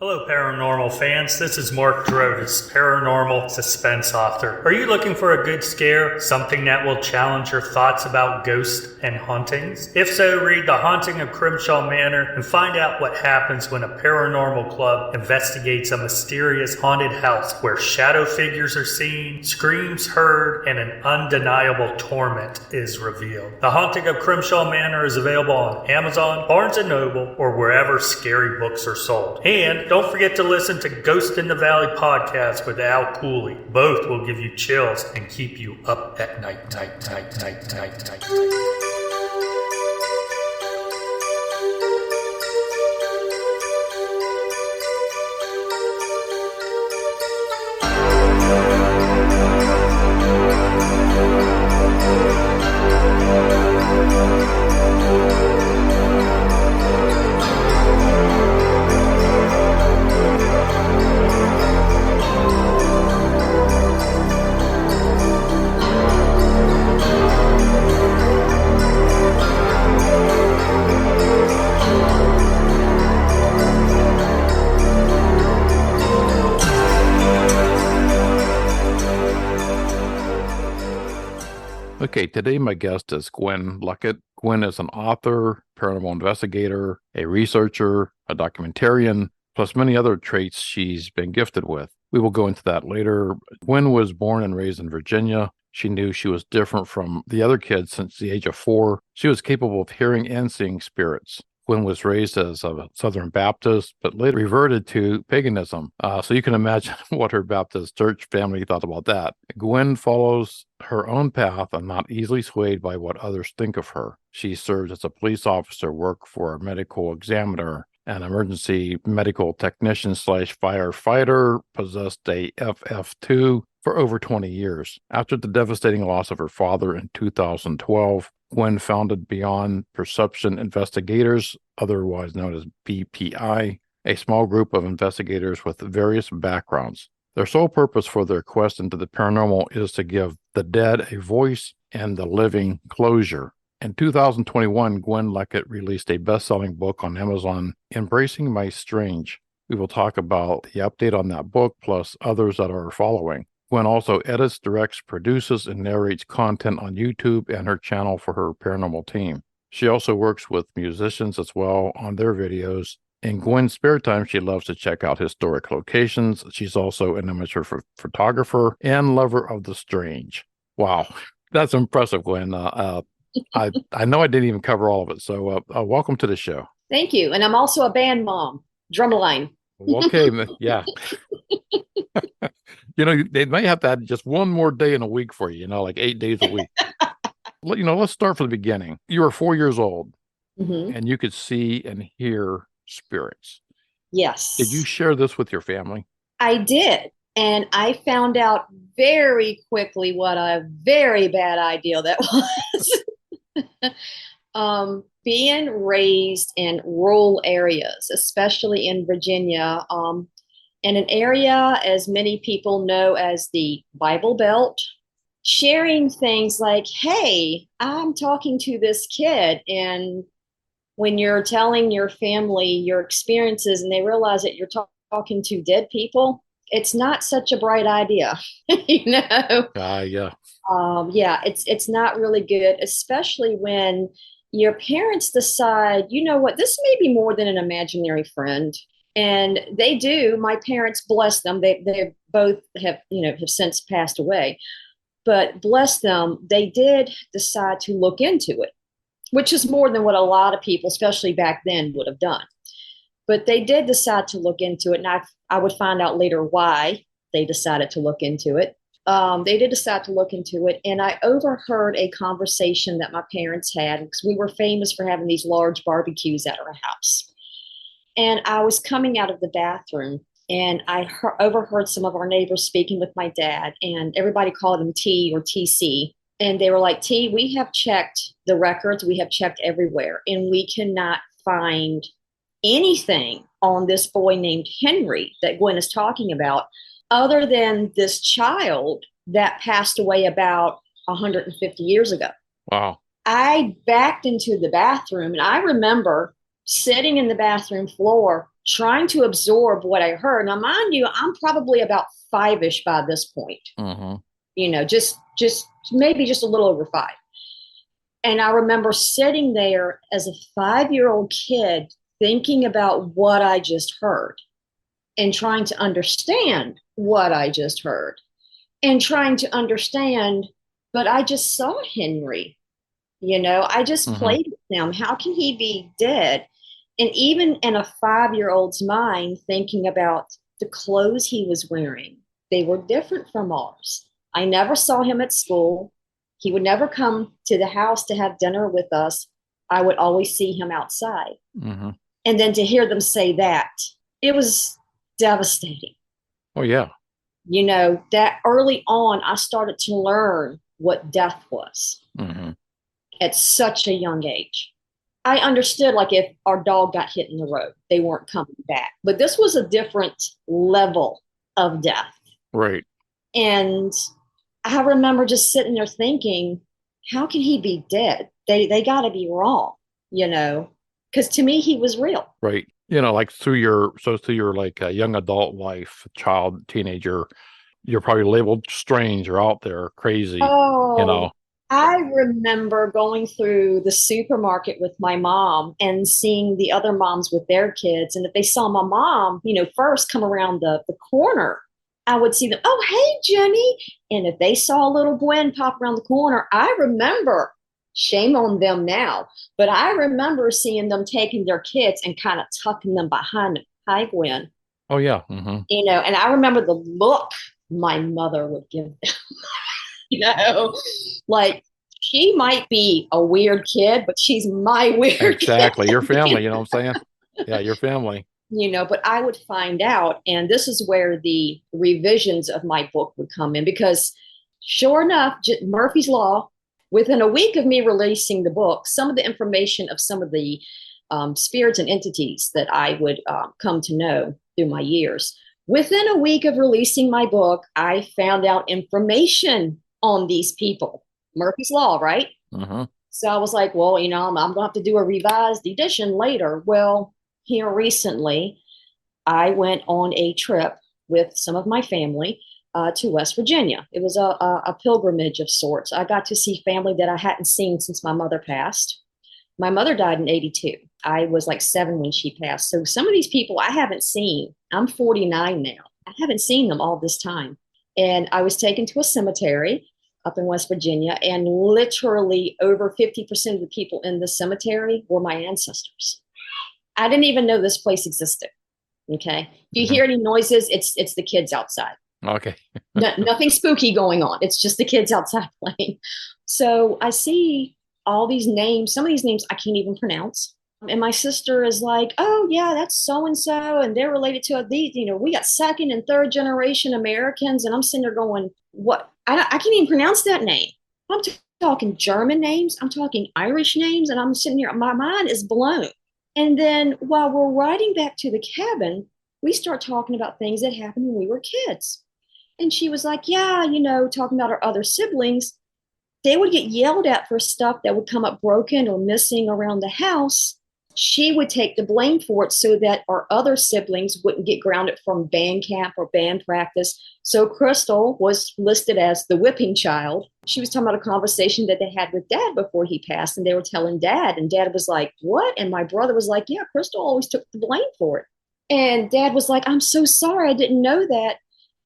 Hello, paranormal fans. This is Mark Drotis, paranormal suspense author. Are you looking for a good scare? Something that will challenge your thoughts about ghosts and hauntings? If so, read The Haunting of Crimshaw Manor and find out what happens when a paranormal club investigates a mysterious haunted house where shadow figures are seen, screams heard, and an undeniable torment is revealed. The Haunting of Crimshaw Manor is available on Amazon, Barnes & Noble, or wherever scary books are sold. And don't forget to listen to Ghost in the Valley podcast with Al Cooley. Both will give you chills and keep you up at night. Okay, today my guest is Gwen Luckett. Gwen is an author, paranormal investigator, a researcher, a documentarian, plus many other traits she's been gifted with. We will go into that later. Gwen was born and raised in Virginia. She knew she was different from the other kids since the age of 4. She was capable of hearing and seeing spirits. Gwen was raised as a Southern Baptist, but later reverted to paganism. So you can imagine what her Baptist church family thought about that. Gwen follows her own path and not easily swayed by what others think of her. She served as a police officer, worked for a medical examiner, an emergency medical technician / firefighter, possessed a FF2 for over 20 years. After the devastating loss of her father in 2012, Gwen founded Beyond Perception Investigators, otherwise known as BPI, a small group of investigators with various backgrounds. Their sole purpose for their quest into the paranormal is to give the dead a voice and the living closure. In 2021, Gwen Luckett released a best-selling book on Amazon, Embracing My Strange. We will talk about the update on that book, plus others that are following. Gwen also edits, directs, produces, and narrates content on YouTube and her channel for her paranormal team. She also works with musicians as well on their videos. In Gwen's spare time, she loves to check out historic locations. She's also an amateur photographer and lover of the strange. Wow, that's impressive, Gwen. I know I didn't even cover all of it, so welcome to the show. Thank you. And I'm also a band mom, drumline. Okay, yeah. They may have to add just one more day in a week for you, like 8 days a week. Let's start from the beginning. You were 4 years old, and you could see and hear spirits. Yes. Did you share this with your family? I did. And I found out very quickly what a very bad idea that was. Being raised in rural areas, especially in Virginia, in an area as many people know as the Bible Belt, sharing things like, hey, I'm talking to this kid. And when you're telling your family your experiences and they realize that you're talking to dead people, it's not such a bright idea, Yeah. It's not really good, especially when your parents decide, you know what, this may be more than an imaginary friend. And they do. My parents, bless them, they both have since passed away. But bless them, they did decide to look into it, which is more than what a lot of people, especially back then, would have done. But they did decide to look into it. And I would find out later why they decided to look into it. They did decide to look into it. And I overheard a conversation that my parents had, because we were famous for having these large barbecues at our house. And I was coming out of the bathroom and I overheard some of our neighbors speaking with my dad, and everybody called him T or TC. And they were like, T, we have checked the records. We have checked everywhere, and we cannot find anything on this boy named Henry that Gwen is talking about, other than this child that passed away about 150 years ago. Wow. I backed into the bathroom, and I remember sitting in the bathroom floor trying to absorb what I heard. Now, mind you, I'm probably about five-ish by this point. Mm-hmm. Just maybe just a little over five. And I remember sitting there as a 5-year-old kid thinking about what I just heard and trying to understand what I just heard and trying to understand, but I just saw Henry. I just played with him. How can he be dead? And even in a 5-year-old's mind, thinking about the clothes he was wearing, they were different from ours. I never saw him at school. He would never come to the house to have dinner with us. I would always see him outside. Mm-hmm. And then to hear them say that, it was devastating. Oh, yeah. That early on, I started to learn what death was at such a young age. I understood, like, if our dog got hit in the road, they weren't coming back. But this was a different level of death. Right. And I remember just sitting there thinking, how can he be dead? They got to be wrong, because to me, he was real. Right. Like through your like young adult life, child, teenager, you're probably labeled strange or out there, crazy, Oh, I remember going through the supermarket with my mom and seeing the other moms with their kids. And if they saw my mom, first come around the corner, I would see them, oh, hey, Jenny. And if they saw little Gwen pop around the corner, I remember, shame on them now, but I remember seeing them taking their kids and kind of tucking them behind them. Hi, Gwen. Oh, yeah. Mm-hmm. And I remember the look my mother would give them, like, she might be a weird kid, but she's my weird Exactly. kid. Your family, you know what I'm saying? Yeah, your family. But I would find out, and this is where the revisions of my book would come in, because sure enough, Murphy's Law, within a week of me releasing the book, some of the information of some of the spirits and entities that I would come to know through my years. Within a week of releasing my book, I found out information on these people. Murphy's Law, right? Mm-hmm. So I was like, well, I'm going to have to do a revised edition later. Well, here recently, I went on a trip with some of my family to West Virginia. It was a pilgrimage of sorts. I got to see family that I hadn't seen since my mother passed. My mother died in 82. I was like 7 when she passed. So some of these people I haven't seen. I'm 49 now. I haven't seen them all this time. And I was taken to a cemetery up in West Virginia, and literally over 50% of the people in the cemetery were my ancestors. I didn't even know this place existed. Okay. If you hear any noises, it's the kids outside. Okay. Nothing spooky going on. It's just the kids outside playing. So I see all these names. Some of these names I can't even pronounce. And my sister is like, oh, yeah, that's so-and-so. And they're related to these, we got second and third generation Americans. And I'm sitting there going, what? I can't even pronounce that name. I'm talking German names. I'm talking Irish names. And I'm sitting here, my mind is blown. And then while we're riding back to the cabin, we start talking about things that happened when we were kids. And she was like, yeah, talking about our other siblings, they would get yelled at for stuff that would come up broken or missing around the house. She would take the blame for it so that our other siblings wouldn't get grounded from band camp or band practice. So Crystal was listed as the whipping child. She was talking about a conversation that they had with Dad before he passed, and they were telling Dad, and Dad was like, what? And my brother was like, yeah, Crystal always took the blame for it. And Dad was like, I'm so sorry, I didn't know that.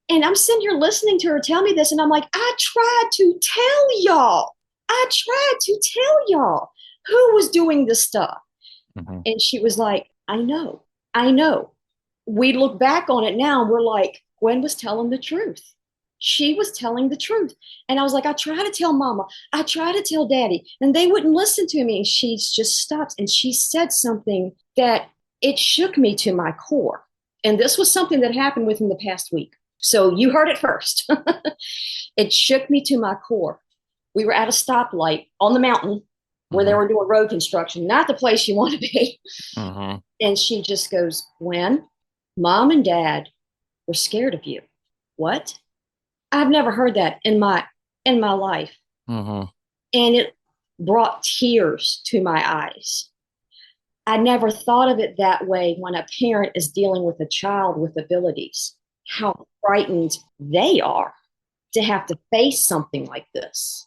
And I'm sitting here listening to her tell me this, and I'm like, I tried to tell y'all. Who was doing this stuff. Mm-hmm. And she was like, I know. We look back on it now and we're like, Gwen was telling the truth. She was telling the truth. And I was like, I try to tell Mama, I try to tell Daddy, and they wouldn't listen to me. And she just stops and she said something that it shook me to my core. And this was something that happened within the past week. So you heard it first. It shook me to my core. We were at a stoplight on the mountain where they were doing road construction, not the place you want to be. Mm-hmm. And she just goes, Gwen, Mom and Dad were scared of you. What? I've never heard that in my life. Mm-hmm. And it brought tears to my eyes. I never thought of it that way when a parent is dealing with a child with abilities, how frightened they are to have to face something like this.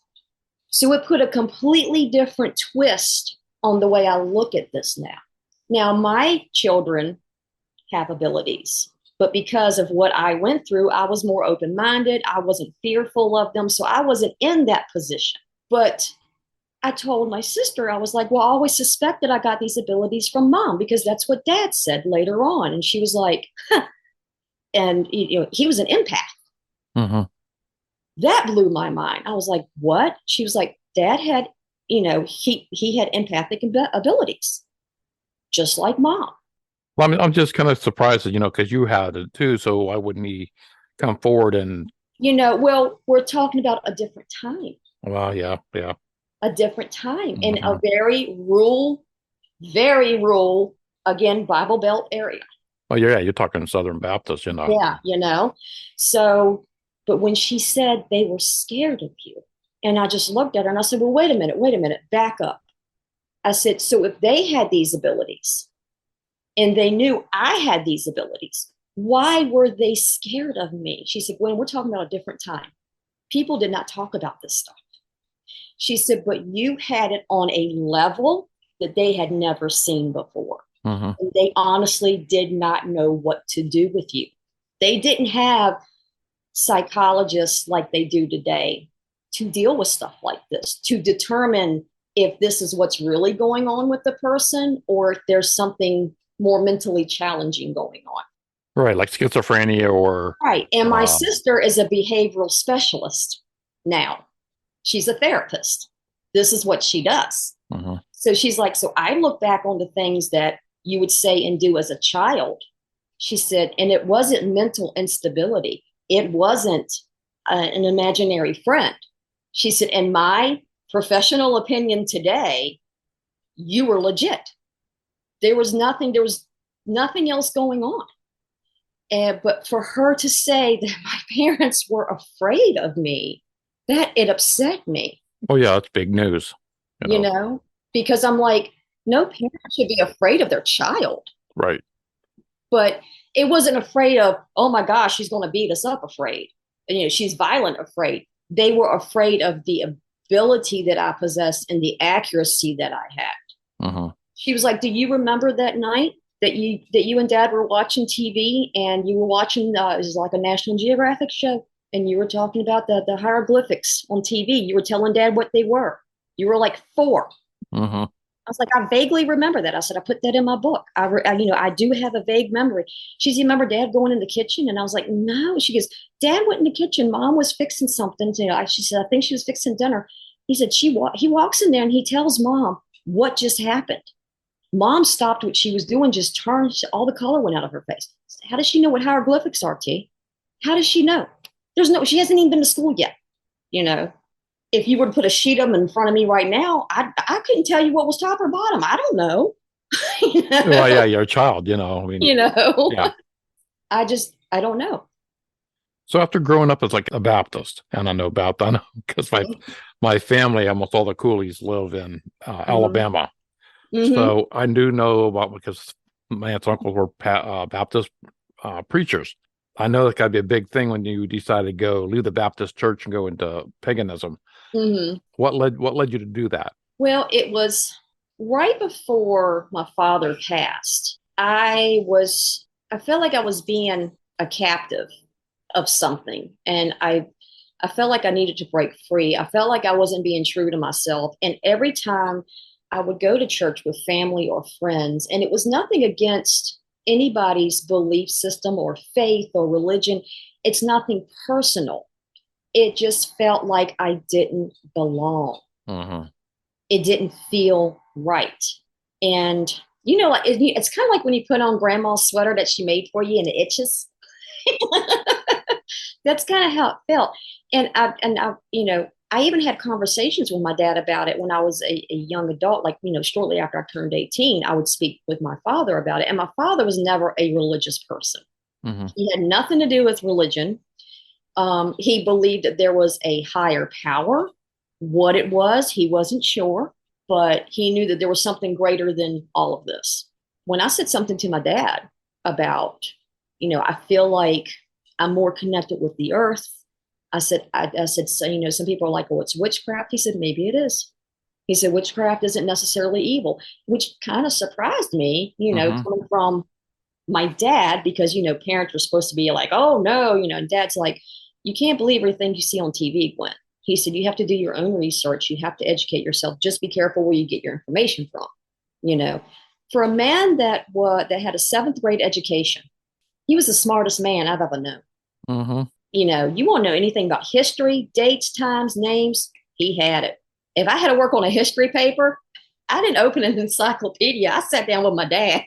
So it put a completely different twist on the way I look at this now. Now, my children have abilities, but because of what I went through, I was more open minded. I wasn't fearful of them. So I wasn't in that position. But I told my sister, I was like, well, I always suspected I got these abilities from mom because that's what dad said later on. And she was like, huh. And he was an empath. Mm-hmm. That blew my mind. I was like, what? She was like, dad had, he had empathic abilities, just like mom. Well, I mean, I'm just kind of surprised that, because you had it too. So why wouldn't he come forward and, Well, we're talking about a different time, well, yeah. a different time in Mm-hmm. a very rural, again, Bible Belt area. Oh, yeah, you're talking Southern Baptist, Yeah, So, but when she said they were scared of you, and I just looked at her and I said, well, wait a minute, back up. I said, so if they had these abilities and they knew I had these abilities, why were they scared of me? She said, Gwen, we're talking about a different time. People did not talk about this stuff. She said, but you had it on a level that they had never seen before. Mm-hmm. And they honestly did not know what to do with you. They didn't have psychologists like they do today to deal with stuff like this, to determine if this is what's really going on with the person or if there's something more mentally challenging going on. Right, like schizophrenia or... Right. And my sister is a behavioral specialist now. She's a therapist. This is what she does. Mm-hmm. So she's like, so I look back on the things that you would say and do as a child. She said, and it wasn't mental instability. It wasn't an imaginary friend. She said, in my professional opinion today, you were legit. There was nothing else going on. But for her to say that my parents were afraid of me, that it upset me. Oh, yeah, that's big news. Because I'm like, no parent should be afraid of their child. Right. But it wasn't afraid of, oh my gosh, she's going to beat us up afraid. And, she's violent afraid. They were afraid of the ability that I possessed and the accuracy that I had. Mm-hmm. She was like, do you remember that night that you and dad were watching TV and you were watching, it was like a National Geographic show, and you were talking about the hieroglyphics on TV. You were telling dad what they were. You were like 4. Mm-hmm. I was like, I vaguely remember that. I said, I put that in my book. I do have a vague memory. She said, you remember dad going in the kitchen? And I was like, no. She goes, dad went in the kitchen. Mom was fixing something. She said, I think she was fixing dinner. He said, he walks in there and he tells mom what just happened. Mom stopped what she was doing, just turned, all the color went out of her face. How does she know what hieroglyphics are, T? How does she know? She hasn't even been to school yet. If you were to put a sheet of them in front of me right now, I couldn't tell you what was top or bottom. I don't know. Well, yeah, you're a child, I mean, Yeah. I don't know. So after growing up as like a Baptist, and I know because my family, almost all the Coolies live in Alabama. Mm-hmm. So I do know about, because my aunts and uncles were Baptist preachers. I know that got to be a big thing when you decided to go leave the Baptist church and go into paganism. Mm-hmm. What led you to do that? Well, it was right before my father passed. I felt like I was being a captive of something, and I felt like I needed to break free. I felt like I wasn't being true to myself. And every time I would go to church with family or friends, and it was nothing against anybody's belief system or faith or religion. It's nothing personal. It just felt like I didn't belong. Mm-hmm. It didn't feel right. And, it's kind of like when you put on grandma's sweater that she made for you and it itches. That's kind of how it felt. And I even had conversations with my dad about it when I was a young adult, shortly after I turned 18, I would speak with my father about it. And my father was never a religious person. Mm-hmm. He had nothing to do with religion. He believed that there was a higher power. What it was, he wasn't sure. but he knew that there was something greater than all of this. When I said something to my dad about, I feel like I'm more connected with the earth. I said, so, some people are like, oh, it's witchcraft. He said, maybe it is. He said, witchcraft isn't necessarily evil, which kind of surprised me, coming from my dad, because, parents were supposed to be like, oh, no, and dad's like, you can't believe everything you see on TV, Gwen. He said, you have to do your own research. You have to educate yourself. Just be careful where you get your information from. For a man that had a seventh grade education, he was the smartest man I've ever known. Mm-hmm. You want to know anything about history, dates, times, names? He had it. If I had to work on a history paper, I didn't open an encyclopedia. I sat down with my dad.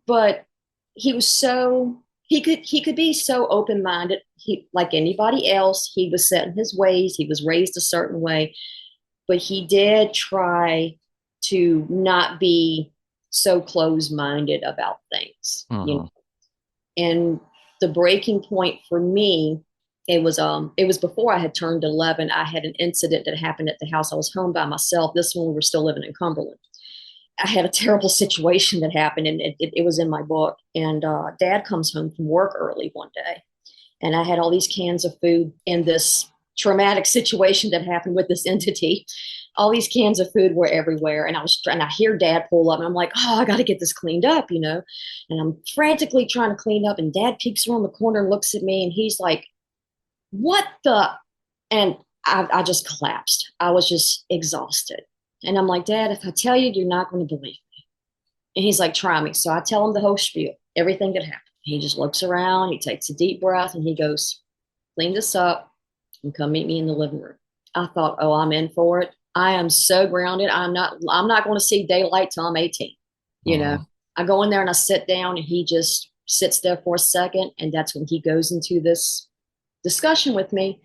But he could be so open-minded. He, like anybody else, he was set in his ways. He was raised a certain way, but he did try to not be so closed-minded about things. And the breaking point for me, it was before I had turned 11. I had an incident that happened at the house. I was home by myself. This one, we were still living in Cumberland. I had a terrible situation that happened, and it was in my book. And Dad comes home from work early one day, and I had all these cans of food in this traumatic situation that happened with this entity. All these cans of food were everywhere, and I hear Dad pull up, and I'm like, oh, I got to get this cleaned up, and I'm frantically trying to clean up, and Dad peeks around the corner and looks at me, and he's like, what the? And I just collapsed. I was just exhausted. And I'm like, Dad, if I tell you, you're not going to believe me. And he's like, try me. So I tell him the whole spiel, everything that happened. He just looks around, he takes a deep breath, and he goes, clean this up and come meet me in the living room. I thought, oh, I'm in for it. I am so grounded. I'm not going to see daylight till I'm 18. I go in there and I sit down, and he just sits there for a second. And that's when he goes into this discussion with me.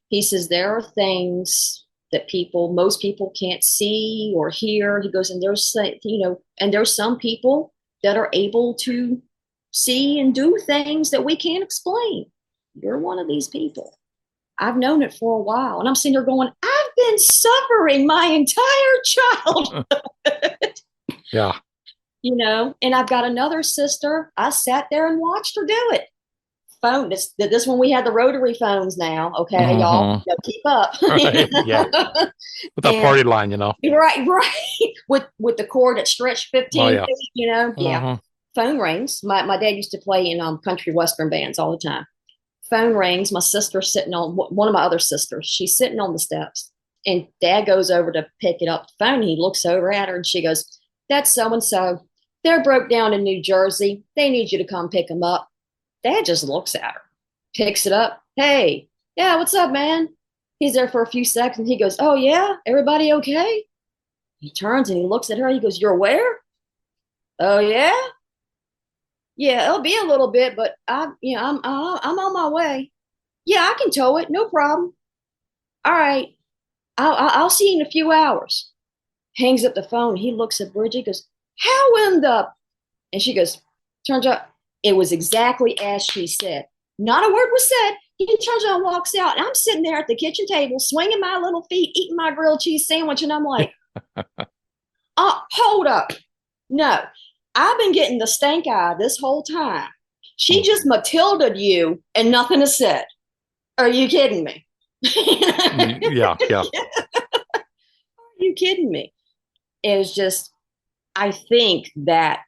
He says, there are things that most people can't see or hear. He goes, and there's some people that are able to see and do things that we can't explain. You're one of these people. I've known it for a while. And I'm sitting there going, I've been suffering my entire childhood. Yeah. And I've got another sister. I sat there and watched her do it. Phone, this when we had the rotary phones now. Okay, y'all, keep up. Right. Yeah. With that party line, Right. With the cord that stretched 15 feet, Yeah. Phone rings. My dad used to play in country western bands all the time. Phone rings. My sister's sitting on, one of my other sisters, she's sitting on the steps, and Dad goes over to pick it up the phone. He looks over at her, and she goes, that's so-and-so. They're broke down in New Jersey. They need you to come pick them up. Dad just looks at her, picks it up. Hey, yeah, what's up, man? He's there for a few seconds. He goes, oh, yeah, everybody okay? He turns and he looks at her. He goes, you're where? Oh, yeah? Yeah, it'll be a little bit, but I'm on my way. Yeah, I can tow it. No problem. All right. I'll see you in a few hours. Hangs up the phone. He looks at Bridget, goes, how in the? And she goes, turns out it was exactly as she said. Not a word was said. He turns around and walks out. And I'm sitting there at the kitchen table, swinging my little feet, eating my grilled cheese sandwich. And I'm like, hold up. No, I've been getting the stank eye this whole time. She just Matilda'd you and nothing is said. Are you kidding me? Yeah. Are you kidding me? It was just, I think that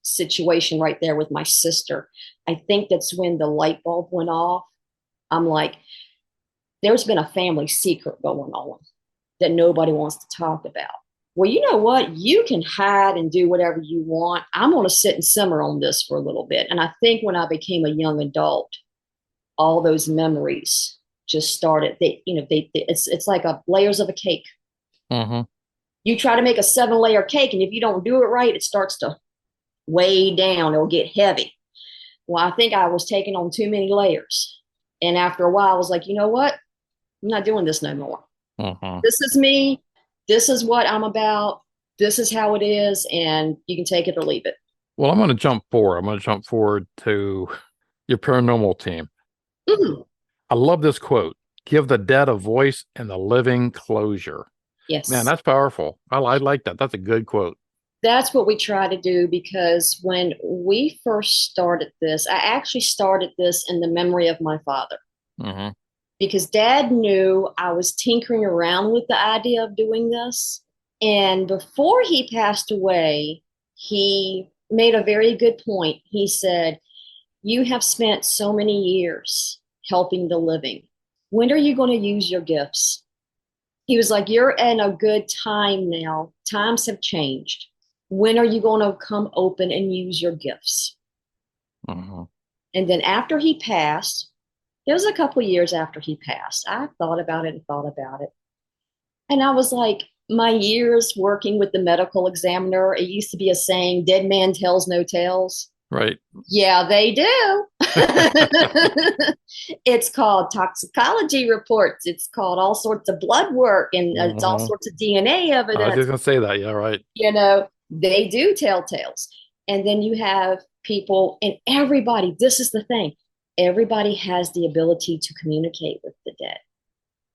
situation right there with my sister, I think that's when the light bulb went off. I'm like, there's been a family secret going on that nobody wants to talk about. Well, you know what? You can hide and do whatever you want. I'm going to sit and simmer on this for a little bit. And I think when I became a young adult, all those memories just started. It's like layers of a cake. Mm-hmm. You try to make a 7-layer cake, and if you don't do it right, it starts to weigh down. It'll get heavy. Well, I think I was taking on too many layers. And after a while, I was like, you know what? I'm not doing this no more. Mm-hmm. This is me. This is what I'm about. This is how it is. And you can take it or leave it. Well, I'm going to jump forward. I'm going to jump forward to your paranormal team. Mm-hmm. I love this quote. Give the dead a voice and the living closure. Man, Yes. that's powerful. I like that. That's a good quote. That's what we try to do because when we first started this, I actually started this in the memory of my father Mm-hmm. because dad knew I was tinkering around with the idea of doing this. And before he passed away, he made a very good point. He said, "You have spent so many years helping the living. When are you going to use your gifts?" He was like, "You're in a good time now. Times have changed. When are you going to come open and use your gifts?" Mm-hmm. And then after he passed, it was a couple of years after he passed, I thought about it and thought about it. And I was like, my years working with the medical examiner, it used to be a saying, dead man tells no tales. Right. Yeah, they do. It's called toxicology reports. It's called all sorts of blood work and it's all Mm-hmm. sorts of DNA I was evidence. just gonna say that. Yeah, right. They do tell tales. And then you have people, and everybody, this is the thing, everybody has the ability to communicate with the dead.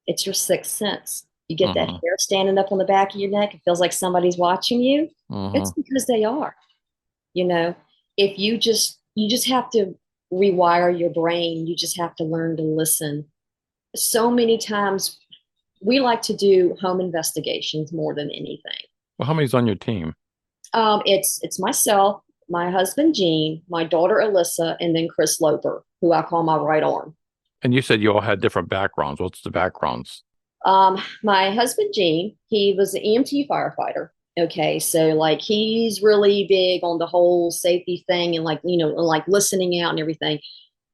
It's your sixth sense. You get that Mm-hmm. hair standing up on the back of your neck, it feels like somebody's watching you. Mm-hmm. It's because they are. You know, if you just have to rewire your brain, you just have to learn to listen. So many times we like to do home investigations more than anything. Well, how many's on your team? It's myself, my husband Gene, my daughter Alyssa, and then Chris Loper, who I call my right arm. And you said you all had different backgrounds. What's the backgrounds? My husband Gene, he was an EMT firefighter. Okay, so like he's really big on the whole safety thing and like like listening out and everything.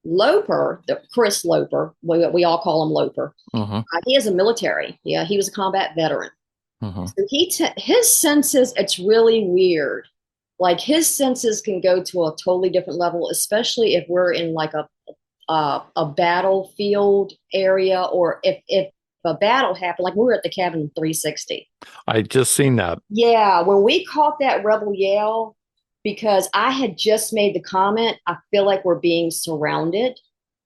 Loper, Chris Loper, we all call him Loper. Mm-hmm. He is a military. Yeah, he was a combat veteran. Mm-hmm. So his senses, it's really weird. Like his senses can go to a totally different level, especially if we're in like a battlefield area, or if a battle happened, like we were at the cabin 360. I just seen that. Yeah, when we caught that rebel yell, because I had just made the comment, I feel like we're being surrounded.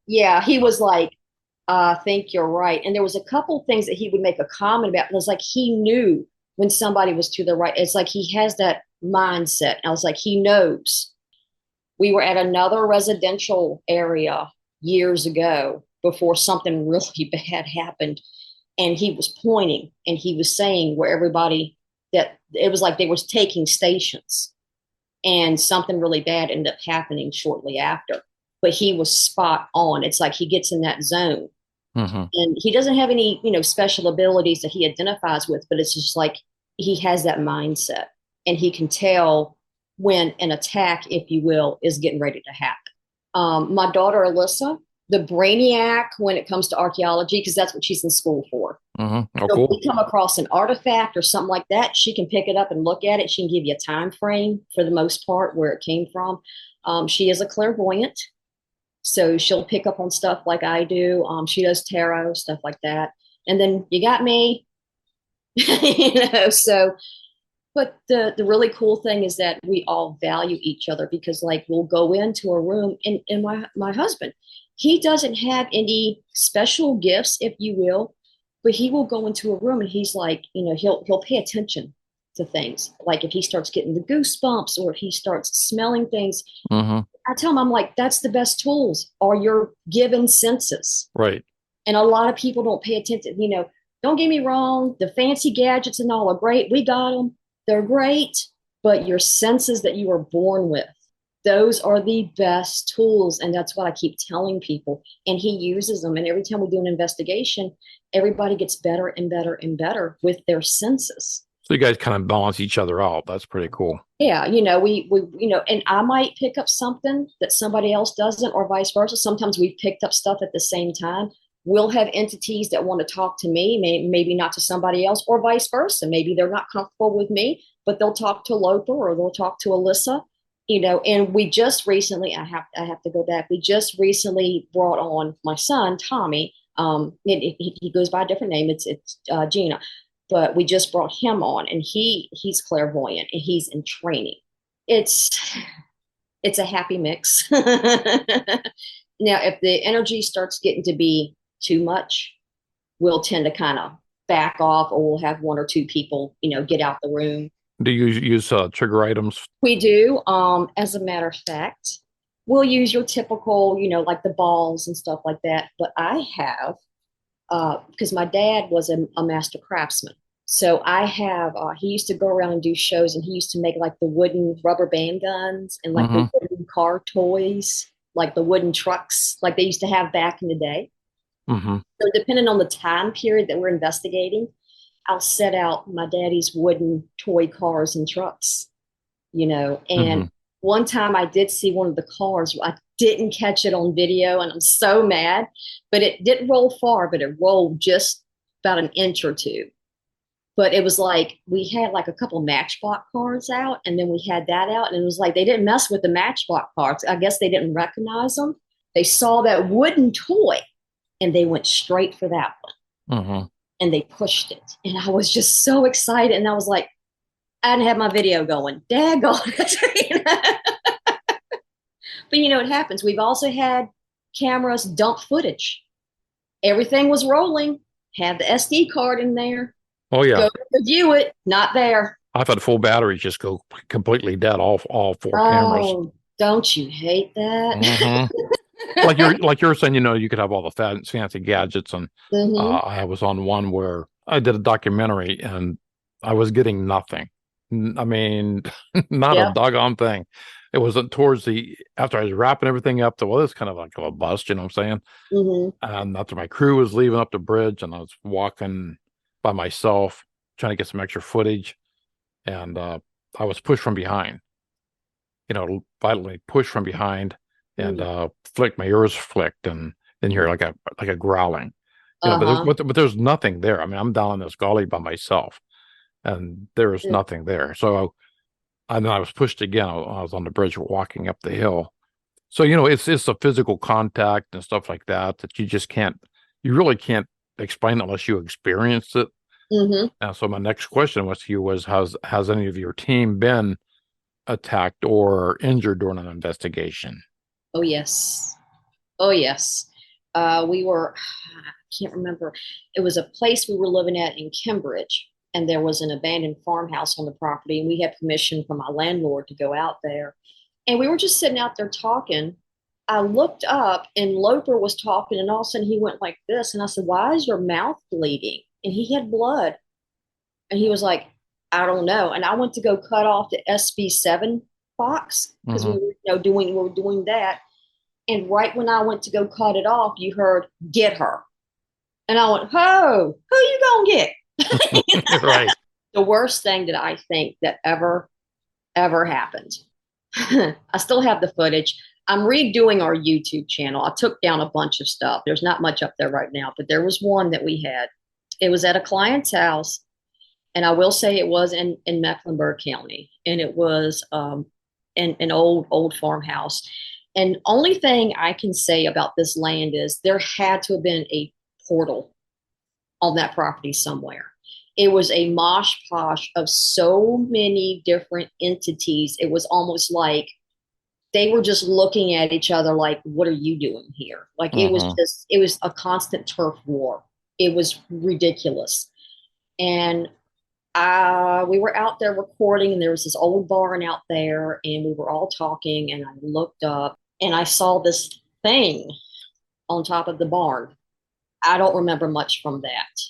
Yeah, he was like, I think you're right. And there was a couple things that he would make a comment about. And it was like he knew when somebody was to the right. It's like he has that mindset. And I was like, he knows. We were at another residential area years ago before something really bad happened. And he was pointing and he was saying where everybody, that it was like they were taking stations and something really bad ended up happening shortly after. But he was spot on. It's like he gets in that zone. Mm-hmm. And he doesn't have any, special abilities that he identifies with, but it's just like he has that mindset and he can tell when an attack, if you will, is getting ready to happen. My daughter, Alyssa, the brainiac when it comes to archaeology, because that's what she's in school for. Mm-hmm. Oh, So if cool. we come across an artifact or something like that, she can pick it up and look at it. She can give you a time frame for the most part where it came from. She is a clairvoyant. So she'll pick up on stuff like I do. She does tarot, stuff like that. And then you got me, so, but the really cool thing is that we all value each other because like we'll go into a room and my husband, he doesn't have any special gifts, if you will, but he will go into a room and he's like, he'll pay attention to things. Like if he starts getting the goosebumps or if he starts smelling things, Mm-hmm. I tell him, I'm like, that's the best tools are your given senses. Right. And a lot of people don't pay attention. Don't get me wrong. The fancy gadgets and all are great. We got them. They're great. But your senses that you were born with, those are the best tools. And that's what I keep telling people. And he uses them. And every time we do an investigation, everybody gets better and better and better with their senses. So you guys kind of balance each other out. That's pretty cool. Yeah, we and I might pick up something that somebody else doesn't, or vice versa. Sometimes we've picked up stuff at the same time. We'll have entities that want to talk to me, maybe not to somebody else, or vice versa. Maybe they're not comfortable with me, but they'll talk to Loper or they'll talk to Alyssa. And we just recently, I have to go back. We just recently brought on my son Tommy. He goes by a different name. It's Gina. But we just brought him on and he's clairvoyant and he's in training. It's a happy mix. Now, if the energy starts getting to be too much, we'll tend to kind of back off, or we'll have one or two people, get out the room. Do you use trigger items? We do. As a matter of fact, we'll use your typical, like the balls and stuff like that. But I have, because my dad was a master craftsman. So I have, he used to go around and do shows, and he used to make like the wooden rubber band guns and like the wooden car toys, like the wooden trucks, like they used to have back in the day. So depending on the time period that we're investigating, I'll set out my daddy's wooden toy cars and trucks, and one time I did see one of the cars. I didn't catch it on video, and I'm so mad, but it didn't roll far, but it rolled just about an inch or two. But it was like we had like a couple Matchbox cars out, and then we had that out, and it was like they didn't mess with the Matchbox cars. I guess they didn't recognize them. They saw that wooden toy, and they went straight for that one. And they pushed it. And I was just so excited. And I was like, I didn't have my video going. Daggone it. But it happens. We've also had cameras dump footage. Everything was rolling, had the SD card in there. Oh, yeah. Go review it, not there. I've had full batteries just go completely dead, all four cameras. Don't you hate that? like you're saying, you could have all the fancy gadgets, and I was on one where I did a documentary, and I was getting nothing. I mean, not a doggone thing. It was after I was wrapping everything up, it's kind of like a bust, you know what I'm saying? And after my crew was leaving up the bridge, and I was walking by myself trying to get some extra footage, and I was pushed from behind, violently pushed from behind. And my ears flicked, and then you're like a growling, but there's nothing there. I mean, I'm down in this gully by myself, and there's nothing there. So, and then I was pushed again. I was on the bridge walking up the hill. So it's a physical contact and stuff like that you really can't explain unless you experience it. And so my next question was to you has any of your team been attacked or injured during an investigation? Oh, yes. Oh, yes. I can't remember. It was a place we were living at in Cambridge, and there was an abandoned farmhouse on the property, and we had permission from my landlord to go out there. And we were just sitting out there talking. I looked up, and Loper was talking, and all of a sudden he went like this. And I said, "Why is your mouth bleeding?" And he had blood. And he was like, "I don't know." And I went to go cut off the SB7 box because we were doing that. And right when I went to go cut it off, you heard, "Get her." And I went, "Oh, who you gonna get?" Right. The worst thing that I think that ever happened. I still have the footage. I'm redoing our YouTube channel. I took down a bunch of stuff. There's not much up there right now, but there was one that we had. It was at a client's house. And I will say it was in Mecklenburg County. And it was an old farmhouse. And only thing I can say about this land is there had to have been a portal on that property somewhere. It was a mosh posh of so many different entities. It was almost like they were just looking at each other like, "What are you doing here?" Like it was a constant turf war. It was ridiculous. And we were out there recording, and there was this old barn out there, and we were all talking, and I looked up and I saw this thing on top of the barn. I don't remember much from that.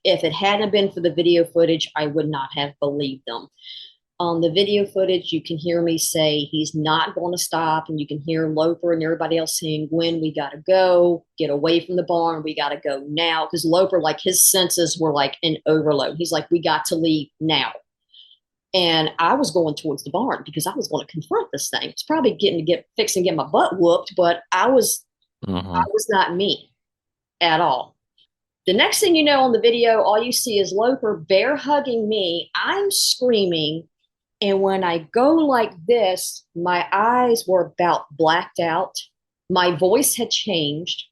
If it hadn't been for the video footage, I would not have believed them. On the video footage, you can hear me say he's not going to stop, and you can hear Loper and everybody else saying, "Gwen, we got to go, get away from the barn. We got to go now." Because Loper, like his senses were like in overload. He's like, "We got to leave now." And I was going towards the barn because I was going to confront this thing. It's probably fixing to get my butt whooped, but I was not me at all. The next thing you know on the video, all you see is Loper bear hugging me. I'm screaming. And when I go like this, my eyes were about blacked out. My voice had changed.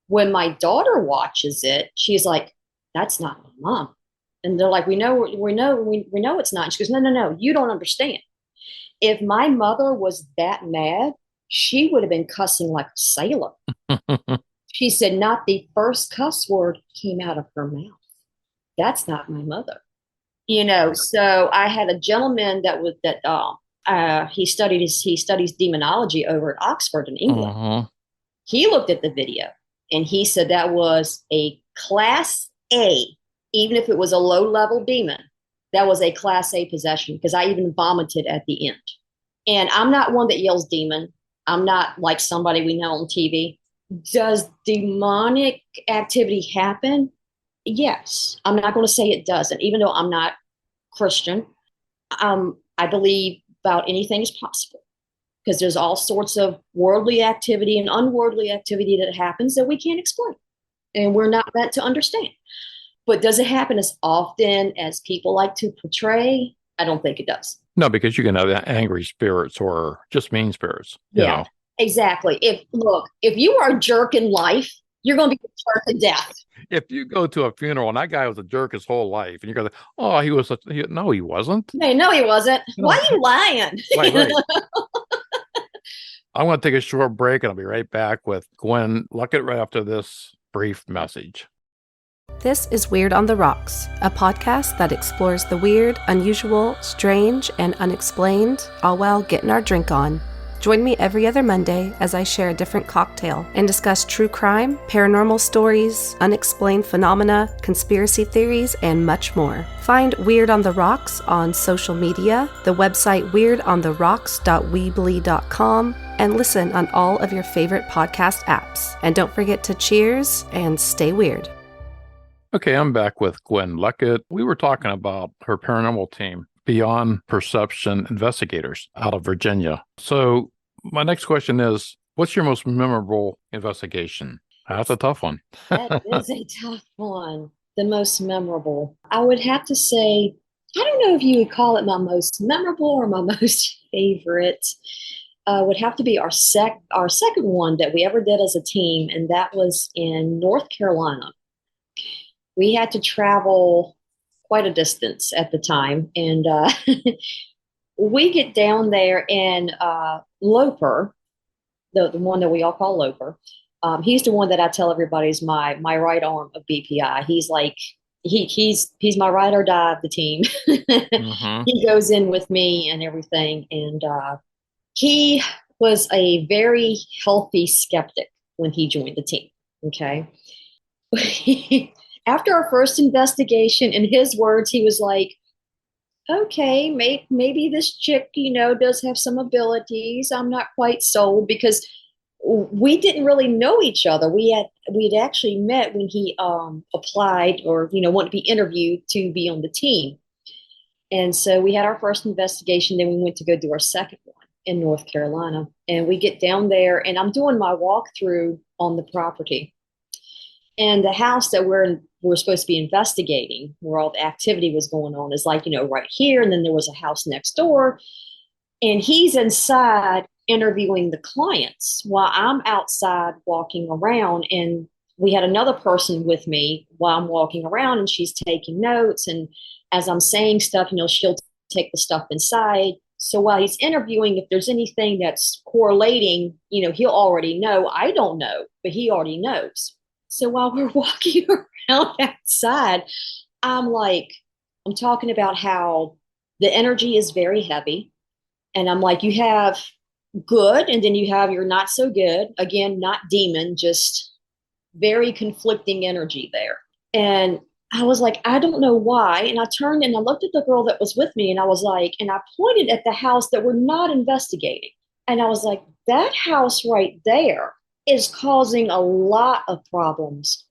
When my daughter watches it, she's like, "That's not my mom." And they're like, we know it's not. And she goes, no, you don't understand. If my mother was that mad, she would have been cussing like a sailor. She said not the first cuss word came out of her mouth. that's not my mother. So I had a gentleman he studies demonology over at Oxford in England. Uh-huh. He looked at the video and he said that was a class A, even if it was a low level demon, that was a class A possession because I even vomited at the end. And I'm not one that yells demon. I'm not like somebody we know on TV. Does demonic activity happen? Yes. I'm not going to say it doesn't, even though I'm not Christian. I believe about anything is possible because there's all sorts of worldly activity and unworldly activity that happens that we can't explain and we're not meant to understand. But does it happen as often as people like to portray? I don't think it does. No, because you can have angry spirits or just mean spirits. Yeah, exactly. If you are a jerk in life, you're going to be a jerk to death. If you go to a funeral and that guy was a jerk his whole life, and you go, "Oh, he was no, he wasn't." No, he wasn't. Why are you lying? Right. I'm going to take a short break, and I'll be right back with Gwen Luckett right after this brief message. This is Weird on the Rocks, a podcast that explores the weird, unusual, strange, and unexplained, all while getting our drink on. Join me every other Monday as I share a different cocktail and discuss true crime, paranormal stories, unexplained phenomena, conspiracy theories, and much more. Find Weird on the Rocks on social media, the website weirdontheRocks.weebly.com, and listen on all of your favorite podcast apps. And don't forget to cheers and stay weird. Okay, I'm back with Gwen Luckett. We were talking about her paranormal team, Beyond Perception Investigators out of Virginia. So my next question is, what's your most memorable investigation? That's a tough one. That is a tough one. The most memorable. I would have to say, I don't know if you would call it my most memorable or my most favorite. Would have to be our second one that we ever did as a team, and that was in North Carolina. We had to travel quite a distance at the time, and we get down there, and Loper, the one that we all call Loper, he's the one that I tell everybody is my right arm of BPI. He's like he's my ride or die of the team. Mm-hmm. He goes in with me and everything, and he was a very healthy skeptic when he joined the team. Okay. After our first investigation, in his words, he was like, okay, maybe this chick, does have some abilities. I'm not quite sold, because we didn't really know each other. We'd actually met when he applied or, wanted to be interviewed to be on the team. And so we had our first investigation. Then we went to go do our second one in North Carolina. And we get down there, and I'm doing my walkthrough on the property. And the house that we're supposed to be investigating, where all the activity was going on, is like, right here. And then there was a house next door. And he's inside interviewing the clients while I'm outside walking around. And we had another person with me while I'm walking around, and she's taking notes. And as I'm saying stuff, she'll take the stuff inside. So while he's interviewing, if there's anything that's correlating, he'll already know. I don't know, but he already knows. So while we're walking around outside, I'm talking about how the energy is very heavy. And I'm like, you have good, and then you have your not so good. Again, not demon, just very conflicting energy there. And I was like, I don't know why. And I turned and I looked at the girl that was with me, and I was like, and I pointed at the house that we're not investigating. And I was like, that house right there is causing a lot of problems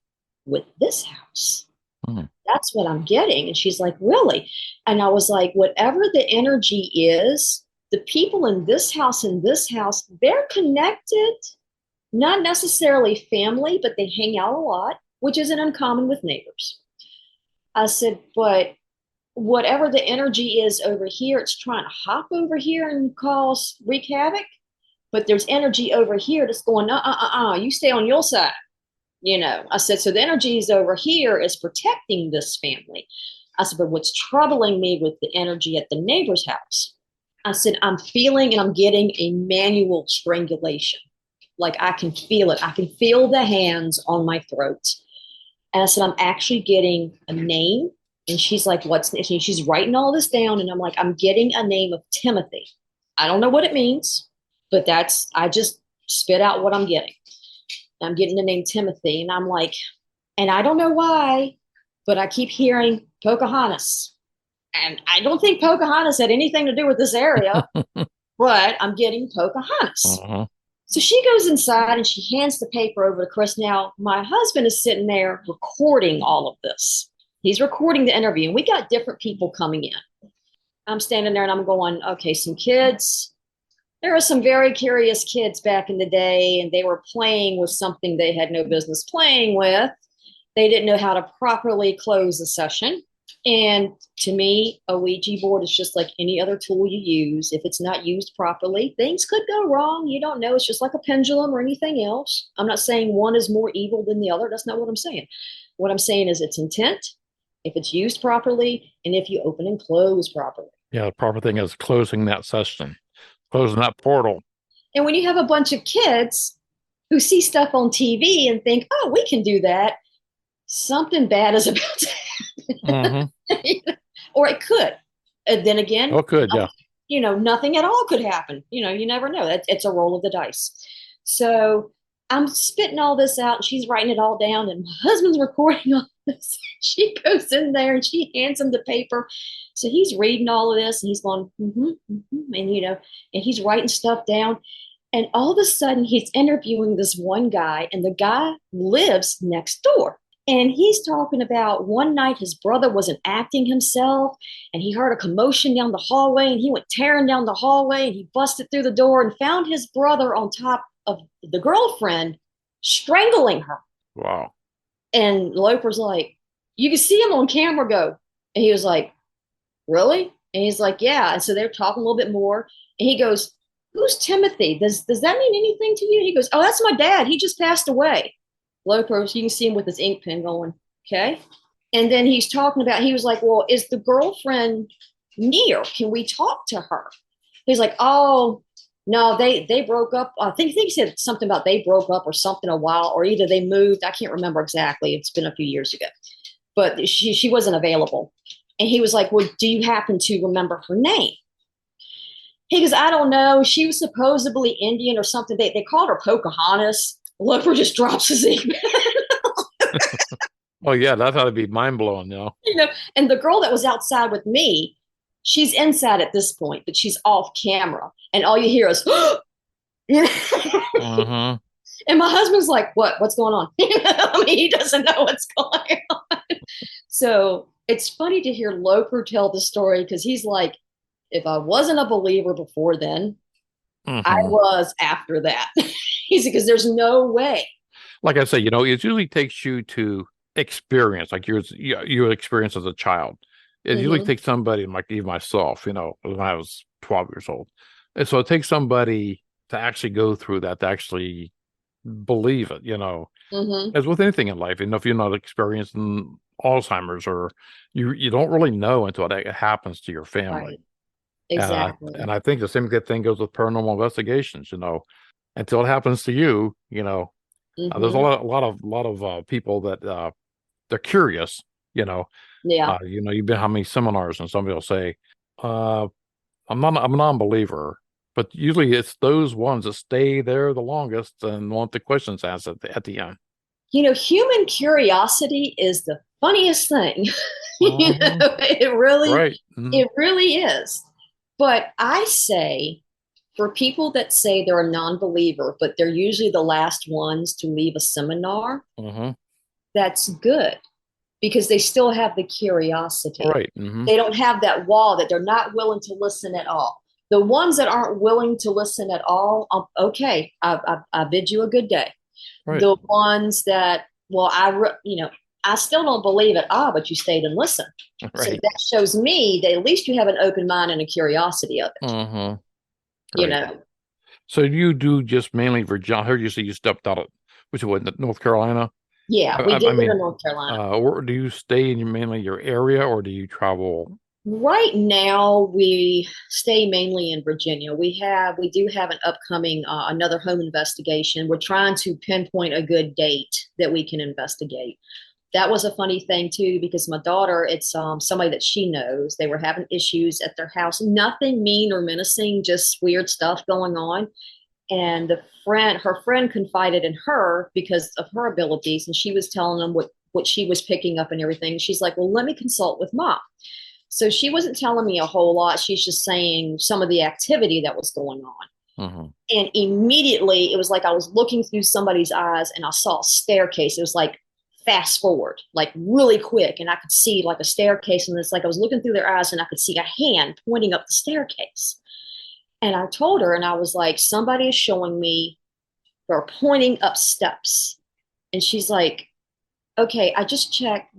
with this house. Mm-hmm. That's what I'm getting. And she's like, really? And I was like, whatever the energy is, the people in this house, they're connected, not necessarily family, but they hang out a lot, which isn't uncommon with neighbors. I said, but whatever the energy is over here, it's trying to hop over here and wreak havoc. But there's energy over here that's going, you stay on your side. I said, so the energy is over here is protecting this family. I said, but what's troubling me with the energy at the neighbor's house? I said, I'm feeling and I'm getting a manual strangulation. Like I can feel it. I can feel the hands on my throat. And I said, I'm actually getting a name And she's like, what's, and she's writing all this down. And I'm like, I'm getting a name of Timothy. I don't know what it means, but I just spit out what I'm getting. I'm getting the name Timothy. And I'm like, and I don't know why, but I keep hearing Pocahontas. And I don't think Pocahontas had anything to do with this area, but I'm getting Pocahontas. Uh-huh. So she goes inside and she hands the paper over to Chris. Now, my husband is sitting there recording all of this. He's recording the interview, and we got different people coming in. I'm standing there and I'm going, okay, some kids. There were some very curious kids back in the day, and they were playing with something they had no business playing with. They didn't know how to properly close a session. And to me, a Ouija board is just like any other tool you use. If it's not used properly, things could go wrong. You don't know. It's just like a pendulum or anything else. I'm not saying one is more evil than the other. That's not what I'm saying. What I'm saying is its intent, if it's used properly, and if you open and close properly. Yeah, the proper thing is closing that session, closing that portal. And when you have a bunch of kids who see stuff on TV and think, oh, we can do that, something bad is about to happen. Mm-hmm. Or it could. And then again, Oh, good, yeah. Nothing at all could happen. You never know. It's a roll of the dice. So I'm spitting all this out, and she's writing it all down, and my husband's recording all this. She goes in there and she hands him the paper. So he's reading all of this, and he's going, and he's writing stuff down. And all of a sudden, he's interviewing this one guy, and the guy lives next door. And he's talking about one night his brother wasn't acting himself, and he heard a commotion down the hallway, and he went tearing down the hallway, and he busted through the door and found his brother on top of the girlfriend, strangling her. Wow. And Loper's like, you can see him on camera go. And he was like, really? And he's like, yeah. And so they're talking a little bit more. And he goes, who's Timothy? Does that mean anything to you? He goes, oh, that's my dad. He just passed away. Loper, you can see him with his ink pen going, okay. And then he's talking about, he was like, well, is the girlfriend near? Can we talk to her? He's like, oh, no, they broke up. I think he said something about they broke up or something a while, or either they moved. I can't remember exactly. It's been a few years ago. But she wasn't available. And he was like, well, do you happen to remember her name? He goes, I don't know. She was supposedly Indian or something. They called her Pocahontas. Loper just drops his ink. Oh, yeah, that ought to be mind-blowing, And the girl that was outside with me, she's inside at this point, but she's off camera. And all you hear is, Uh-huh. And my husband's like, what's going on? I mean, he doesn't know what's going on. So it's funny to hear Loper tell the story, because he's like, if I wasn't a believer before then, I was after that. He said, because there's no way. Like I say, it usually takes you to experience, like your experience as a child. It usually takes somebody, like even myself, when I was 12 years old. And so it takes somebody to actually go through that, to actually believe it, as with anything in life. If you're not experiencing Alzheimer's, or you don't really know until it happens to your family. Right. Exactly. And I think the same good thing goes with paranormal investigations, until it happens to you, there's a lot of people that they're curious, Yeah. You've been how many seminars, and somebody will say, I'm a non-believer, but usually it's those ones that stay there the longest and want the questions answered at the end. Human curiosity is the funniest thing. It really, right. It really is. But I say, for people that say they're a non-believer, but they're usually the last ones to leave a seminar, that's good, because they still have the curiosity. Right. They don't have that wall that they're not willing to listen at all. The ones that aren't willing to listen at all, okay, I bid you a good day. Right. The ones that, well, I still don't believe it. But you stayed and listened. Right. So that shows me that at least you have an open mind and a curiosity of it. Right. So you do just mainly Virginia. I heard you say you stepped out of, which was North Carolina. Yeah, we did live in North Carolina. Or do you stay in mainly your area, or do you travel? Right now, we stay mainly in Virginia. We do have an upcoming another home investigation. We're trying to pinpoint a good date that we can investigate. That was a funny thing too, because my daughter, it's somebody that she knows. They were having issues at their house. Nothing mean or menacing, just weird stuff going on. And her friend confided in her because of her abilities, and she was telling them what she was picking up and everything. She's like, well, let me consult with mom. So she wasn't telling me a whole lot. She's just saying some of the activity that was going on. Mm-hmm. And immediately it was like I was looking through somebody's eyes and I saw a staircase. It was like fast forward, like really quick. And I could see like a staircase. And it's like I was looking through their eyes and I could see a hand pointing up the staircase. And I told her, and I was like, somebody is showing me they're pointing up steps. And she's like, okay, I just checked.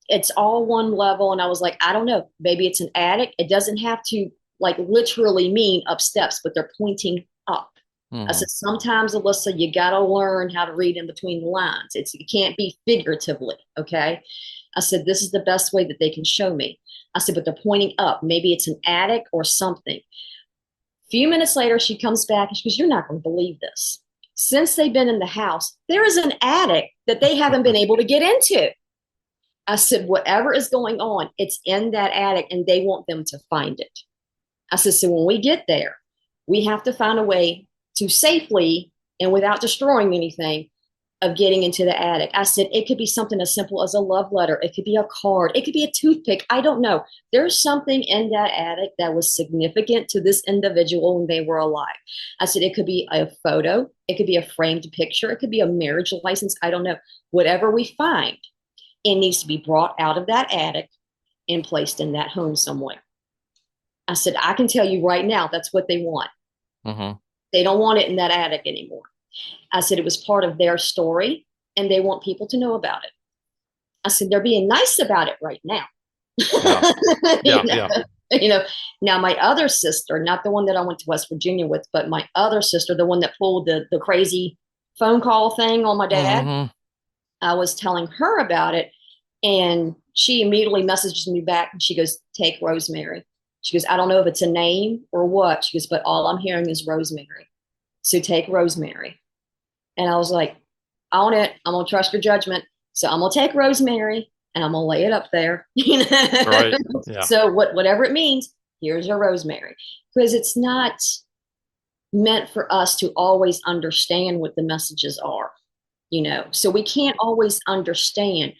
It's all one level. And I was like, I don't know. Maybe it's an attic. It doesn't have to like literally mean up steps, but they're pointing up. I said, sometimes, Alyssa, you got to learn how to read in between the lines. It can't be figuratively. Okay. I said, this is the best way that they can show me. I said, but they're pointing up. Maybe it's an attic or something. A few minutes later, she comes back and she goes, you're not going to believe this. Since they've been in the house, there is an attic that they haven't been able to get into. I said, whatever is going on, it's in that attic and they want them to find it. I said, so when we get there, we have to find a way to safely and without destroying anything of getting into the attic. I said, it could be something as simple as a love letter. It could be a card. It could be a toothpick. I don't know. There's something in that attic that was significant to this individual when they were alive. I said, it could be a photo. It could be a framed picture. It could be a marriage license. I don't know. Whatever we find, it needs to be brought out of that attic and placed in that home somewhere. I said, I can tell you right now, that's what they want. Mm-hmm. They don't want it in that attic anymore. I said, it was part of their story and they want people to know about it. I said, they're being nice about it right now. Yeah. Now my other sister, not the one that I went to West Virginia with, but my other sister, the one that pulled the crazy phone call thing on my dad, Mm-hmm. I was telling her about it. And she immediately messages me back and she goes, take Rosemary. She goes, I don't know if it's a name or what. She goes, but all I'm hearing is Rosemary. So take Rosemary. And I was like, on it. I'm going to trust your judgment. So I'm going to take Rosemary and I'm going to lay it up there. Right. Yeah. So whatever it means, here's your Rosemary. Because it's not meant for us to always understand what the messages are, So we can't always understand.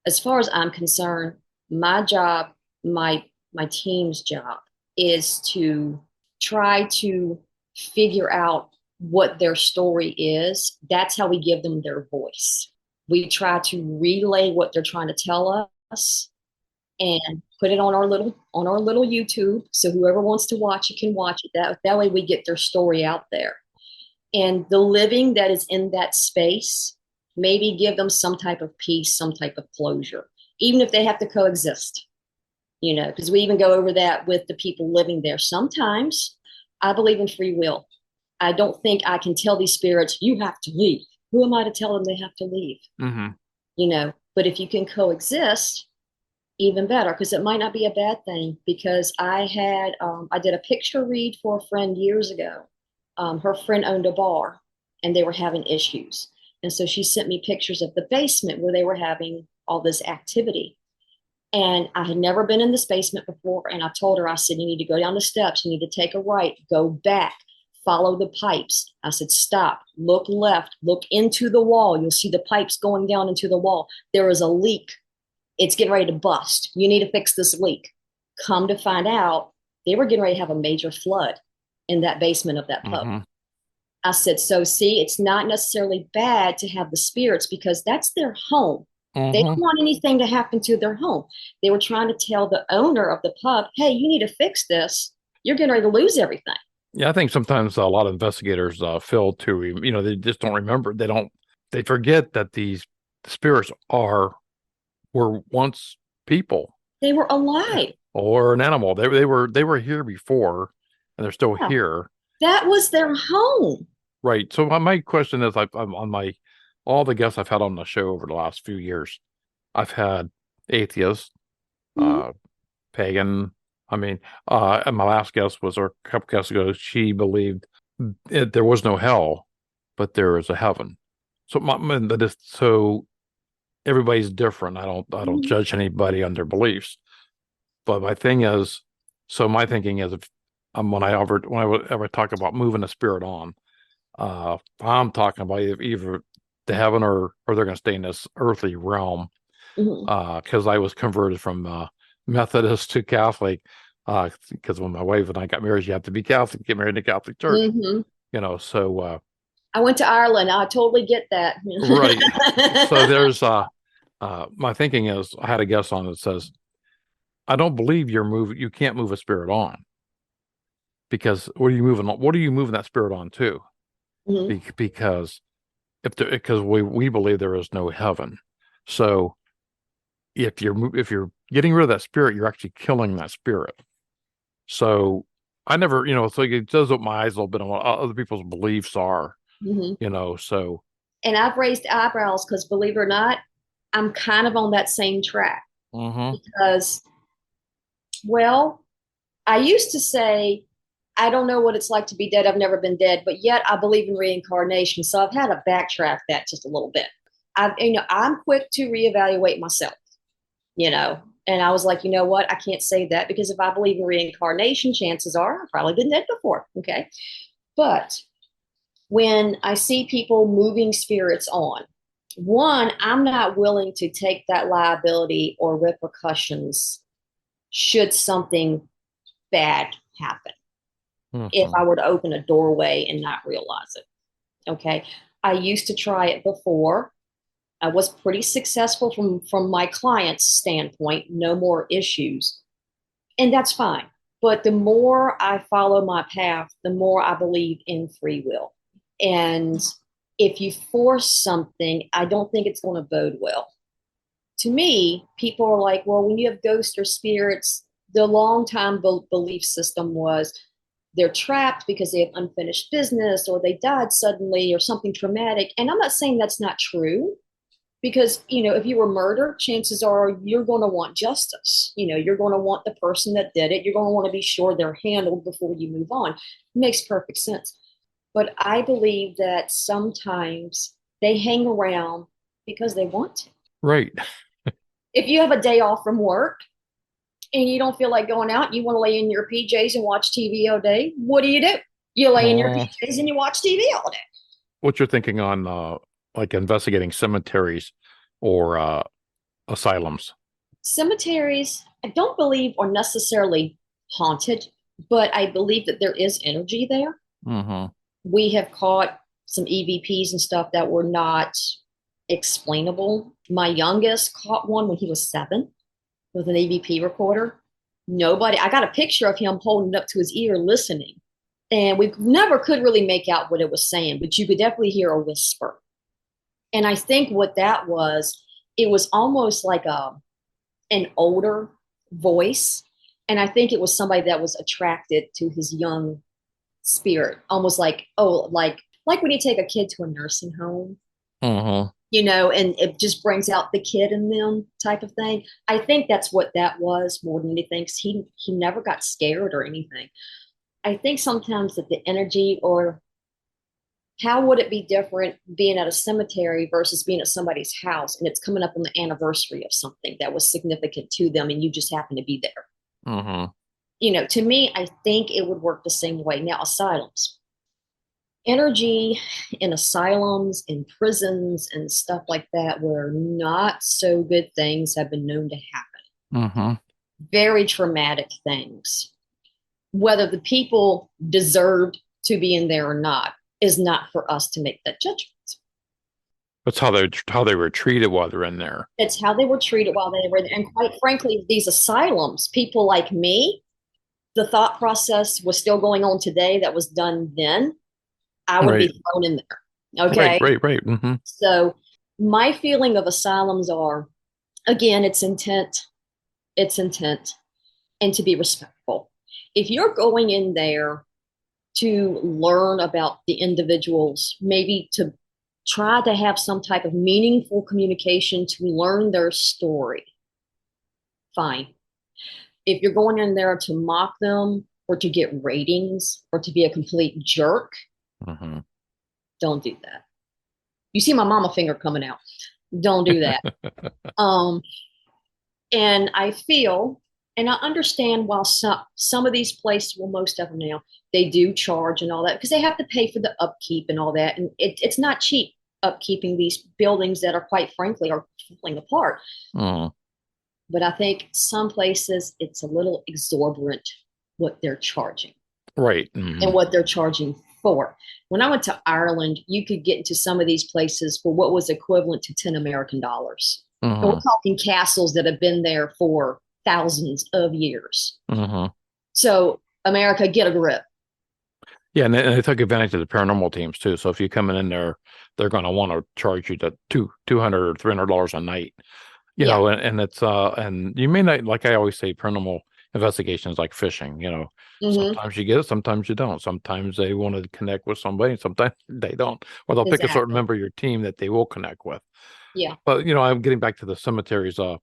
As far as I'm concerned, my job, my team's job is to try to figure out what their story is. That's how we give them their voice. We try to relay what they're trying to tell us and put it on our little YouTube. So whoever wants to watch it can watch it. That way we get their story out there. And the living that is in that space, maybe give them some type of peace, some type of closure, even if they have to coexist, because we even go over that with the people living there. Sometimes I believe in free will. I don't think I can tell these spirits, you have to leave. Who am I to tell them they have to leave? Mm-hmm. But if you can coexist, even better, because it might not be a bad thing. Because I did a picture read for a friend years ago. Her friend owned a bar and they were having issues. And so she sent me pictures of the basement where they were having all this activity. And I had never been in this basement before. And I told her, I said, you need to go down the steps. You need to take a right, go back, follow the pipes. I said, stop, look left, look into the wall. You'll see the pipes going down into the wall. There is a leak. It's getting ready to bust. You need to fix this leak. Come to find out, they were getting ready to have a major flood in that basement of that pub. Mm-hmm. I said, so see, it's not necessarily bad to have the spirits because that's their home. Mm-hmm. They don't want anything to happen to their home. They were trying to tell the owner of the pub, hey, you need to fix this. You're getting ready to lose everything. Yeah, I think sometimes a lot of investigators fail to, they just don't remember. They forget that these spirits were once people. They were alive. Or an animal. They were here before and they're still here. That was their home. Right. So my question is, I'm on all the guests I've had on the show over the last few years, I've had atheists, pagan. And my last guest was, or a couple guests ago, she believed there was no hell, but there is a heaven. So everybody's different. I don't judge anybody on their beliefs. But my thinking is, if when I ever talk about moving a spirit on, I'm talking about either to heaven or they're going to stay in this earthly realm. Because I was converted from Methodist to Catholic. Because when my wife and I got married, you have to be Catholic to get married in the Catholic Church. So I went to Ireland. I totally get that. Right. So there's my thinking is, I had a guest on that says, I don't believe you can't move a spirit on, because what are you moving that spirit on to? Because we believe there is no heaven. So if you're getting rid of that spirit, you're actually killing that spirit. So I never, so it does open my eyes a little bit on what other people's beliefs are. So. And I've raised eyebrows because, believe it or not, I'm kind of on that same track. Because, well, I used to say, I don't know what it's like to be dead. I've never been dead, but yet I believe in reincarnation. So I've had to backtrack that just a little bit. I'm quick to reevaluate myself, and I was like, you know what? I can't say that, because if I believe in reincarnation, chances are I've probably been dead before. Okay. But when I see people moving spirits on, one, I'm not willing to take that liability or repercussions should something bad happen. If I were to open a doorway and not realize it. Okay. I used to try it before. I was pretty successful from my client's standpoint, no more issues. And that's fine. But the more I follow my path, the more I believe in free will. And if you force something, I don't think it's going to bode well. To me, people are like, well, when you have ghosts or spirits, the long time belief system was they're trapped because they have unfinished business, or they died suddenly, or something traumatic. And I'm not saying that's not true, because, if you were murdered, chances are you're going to want justice. You're going to want the person that did it. You're going to want to be sure they're handled before you move on. It makes perfect sense. But I believe that sometimes they hang around because they want to. Right. If you have a day off from work and you don't feel like going out, you want to lay in your PJs and watch TV all day, what do? You lay in your PJs and you watch TV all day. What you're thinking on like investigating cemeteries or asylums? Cemeteries, I don't believe are necessarily haunted, but I believe that there is energy there. We have caught some EVPs and stuff that were not explainable. My youngest caught one when he was 7 with an EVP recorder. I got a picture of him holding it up to his ear listening. And we never could really make out what it was saying, but you could definitely hear a whisper. And I think what that was, it was almost like an older voice. And I think it was somebody that was attracted to his young spirit, almost like when you take a kid to a nursing home, and it just brings out the kid in them type of thing. I think that's what that was more than anything. He never got scared or anything. I think sometimes that the energy, or how would it be different being at a cemetery versus being at somebody's house, and it's coming up on the anniversary of something that was significant to them and you just happen to be there. To me, I think it would work the same way. Now, asylums. Energy in asylums, in prisons, and stuff like that, where not so good things have been known to happen. Very traumatic things. Whether the people deserved to be in there or not is not for us to make that judgment. That's how they were treated while they're in there. It's how they were treated while they were there. And quite frankly, these asylums, people like me, the thought process was still going on today that was done then. I would be thrown in there. Okay. Right. So my feeling of asylums are, again, it's intent, and to be respectful. If you're going in there to learn about the individuals, maybe to try to have some type of meaningful communication to learn their story, fine. If you're going in there to mock them or to get ratings or to be a complete jerk, don't do that. You see my mama finger coming out. Don't do that. And I feel, and I understand why some of these places, well, most of them now, they do charge and all that because they have to pay for the upkeep and all that. And it's not cheap upkeeping these buildings that are, quite frankly, are falling apart. Mm. But I think some places it's a little exorbitant what they're charging. Right. And what they're charging for. When I went to Ireland, you could get into some of these places for what was equivalent to 10 American dollars. And we're talking castles that have been there for thousands of years. So America, get a grip. Yeah, and they took advantage of the paranormal teams too. So if you're coming in there, they're going to want to charge you to $200 or $300 a night. You know, and it's and you may not, like I always say, paranormal investigation is like fishing. You know, sometimes you get it, sometimes you don't. Sometimes they want to connect with somebody, sometimes they don't, or they'll pick a certain member of your team that they will connect with. Yeah. But I'm getting back to the cemeteries. I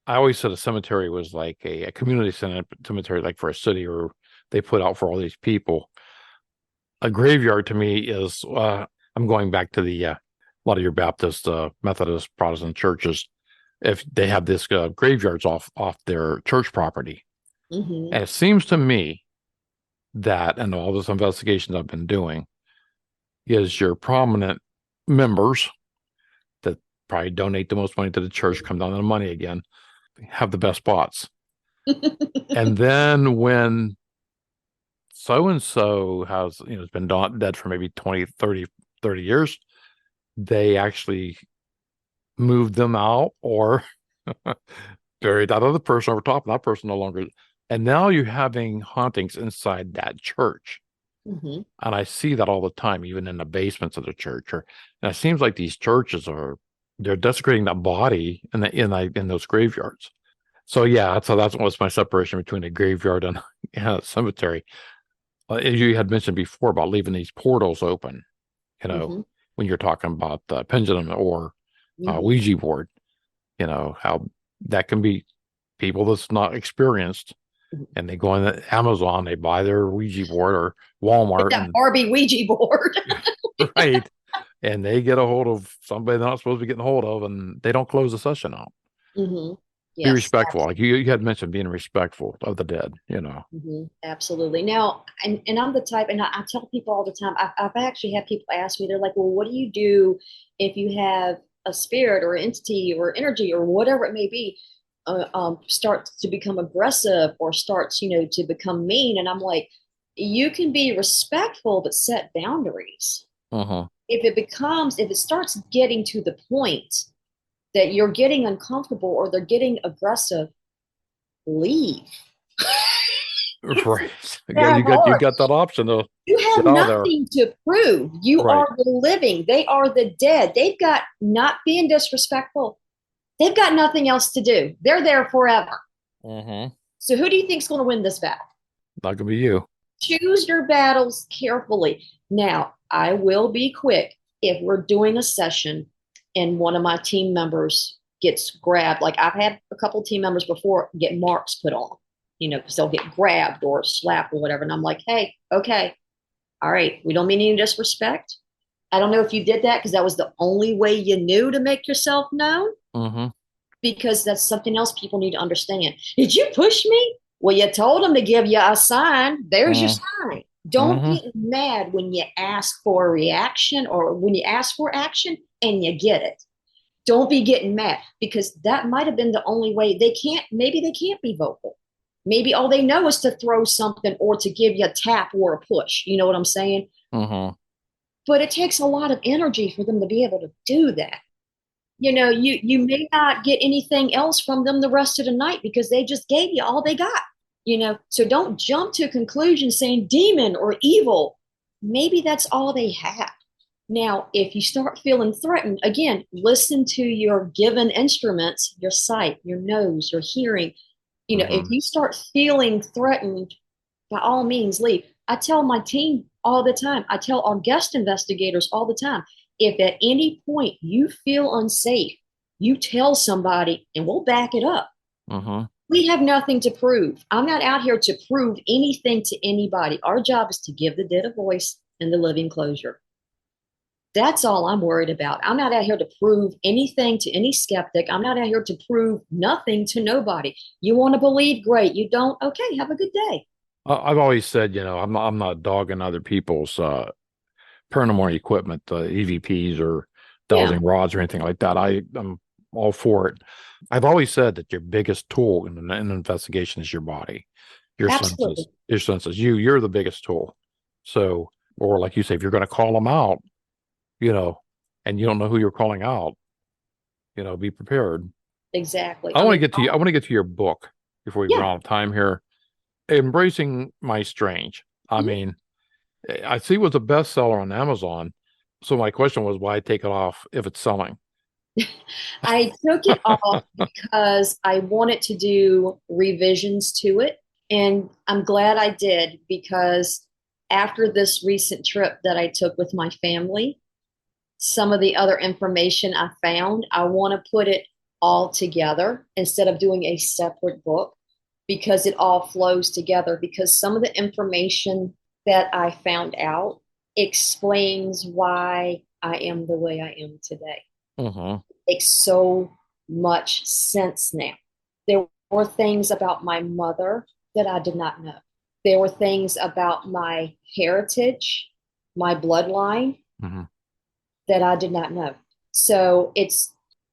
always said a cemetery was like a community cemetery, like for a city, or they put out for all these people. A graveyard to me is I'm going back to the a lot of your Baptist, Methodist, Protestant churches. If they have this graveyards off their church property, and it seems to me that, and all this investigations I've been doing, is your prominent members that probably donate the most money to the church, come down to the money again, have the best spots. And then when so-and-so has, has been dead for maybe 20, 30 years, they actually moved them out or buried that other person over top of that person no longer. And now you're having hauntings inside that church. And I see that all the time, even in the basements of the church. And it seems like these churches they're desecrating that body in those graveyards. So yeah, so that's what's my separation between a graveyard and a cemetery. You had mentioned before about leaving these portals open, when you're talking about the pendulum or Ouija board, how that can be people that's not experienced, and they go on Amazon, they buy their Ouija board or Walmart, that Barbie Ouija board, right? And they get a hold of somebody they're not supposed to be getting a hold of, and they don't close the session out. Yes, be respectful. Absolutely. Like you had mentioned, being respectful of the dead. Absolutely. Now, and I'm the type, and I tell people all the time. I've actually had people ask me, they're like, "Well, what do you do if you have a spirit or entity or energy or whatever it may be starts to become aggressive or starts, to become mean?" And I'm like, you can be respectful, but set boundaries. If it starts getting to the point that you're getting uncomfortable or they're getting aggressive, leave. Right. Yeah, you got that option though. You have nothing to prove. You are the living. They are the dead. They've got, not being disrespectful, they've got nothing else to do. They're there forever. So who do you think is going to win this battle? Not gonna be you. Choose your battles carefully. Now, I will be quick. If we're doing a session and one of my team members gets grabbed, like I've had a couple team members before get marks put on, because they'll get grabbed or slapped or whatever. And I'm like, hey, okay, all right, we don't mean any disrespect. I don't know if you did that because that was the only way you knew to make yourself known. Because that's something else people need to understand. Did you push me? Well, you told them to give you a sign. There's your sign. Don't get mad when you ask for a reaction or when you ask for action and you get it. Don't be getting mad because that might have been the only way. Maybe they can't be vocal. Maybe all they know is to throw something or to give you a tap or a push. You know what I'm saying? But it takes a lot of energy for them to be able to do that. You may not get anything else from them the rest of the night because they just gave you all they got. So don't jump to a conclusion saying demon or evil. Maybe that's all they have. Now, if you start feeling threatened, again, listen to your given instruments, your sight, your nose, your hearing. If you start feeling threatened, by all means, leave. I tell my team all the time. I tell our guest investigators all the time. If at any point you feel unsafe, you tell somebody and we'll back it up. We have nothing to prove. I'm not out here to prove anything to anybody. Our job is to give the dead a voice and the living closure. That's all I'm worried about. I'm not out here to prove anything to any skeptic. I'm not out here to prove nothing to nobody. You want to believe, great. You don't, okay, have a good day. I've always said, I'm not dogging other people's paranormal equipment, EVPs or Yeah, dowsing rods or anything like that. I'm all for it. I've always said that your biggest tool in an investigation is your body, your senses, absolutely. your senses. You're the biggest tool. So, or like you say, if you're going to call them out, and you don't know who you're calling out, be prepared. Exactly. I want to get to you. I want to get to your book before we run Yeah. out of time here. Embracing My Strange. I Mhm. mean, I see it was a bestseller on Amazon. So my question was, why take it off if it's selling? I took it off because I wanted to do revisions to it. And I'm glad I did because after this recent trip that I took with my family, some of the other information I found, I want to put it all together instead of doing a separate book because it all flows together. Because some of the information that I found out explains why I am the way I am today. Uh-huh. Makes so much sense now. There were things about my mother that I did not know. There were things about my heritage, my bloodline Uh-huh. that I did not know. So it's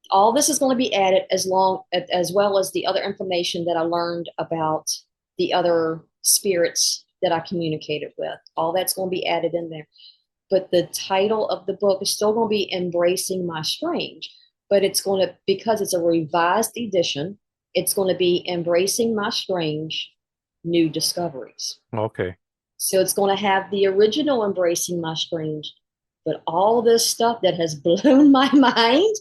all this is going to be added as well as the other information that I learned about the other spirits that I communicated with. All that's going to be added in there. But the title of the book is still going to be Embracing My Strange, but it's going to, because it's a revised edition, it's going to be Embracing My Strange New Discoveries. Okay. So it's going to have the original Embracing My Strange, but all this stuff that has blown my mind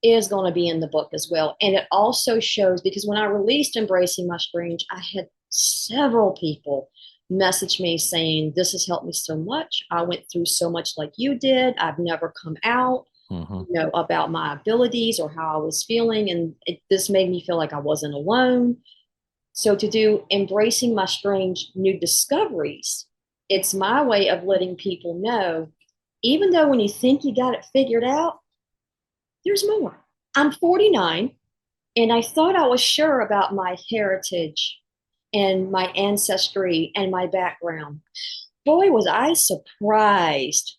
is going to be in the book as well. And it also shows, because when I released Embracing My Strange, I had several people message me saying, this has helped me so much. I went through so much like you did. I've never come out, Uh-huh. about my abilities or how I was feeling. And this made me feel like I wasn't alone. So to do Embracing My Strange New Discoveries, it's my way of letting people know, even though when you think you got it figured out, there's more. I'm 49 and I thought I was sure about my heritage and my ancestry and my background. Boy, was I surprised.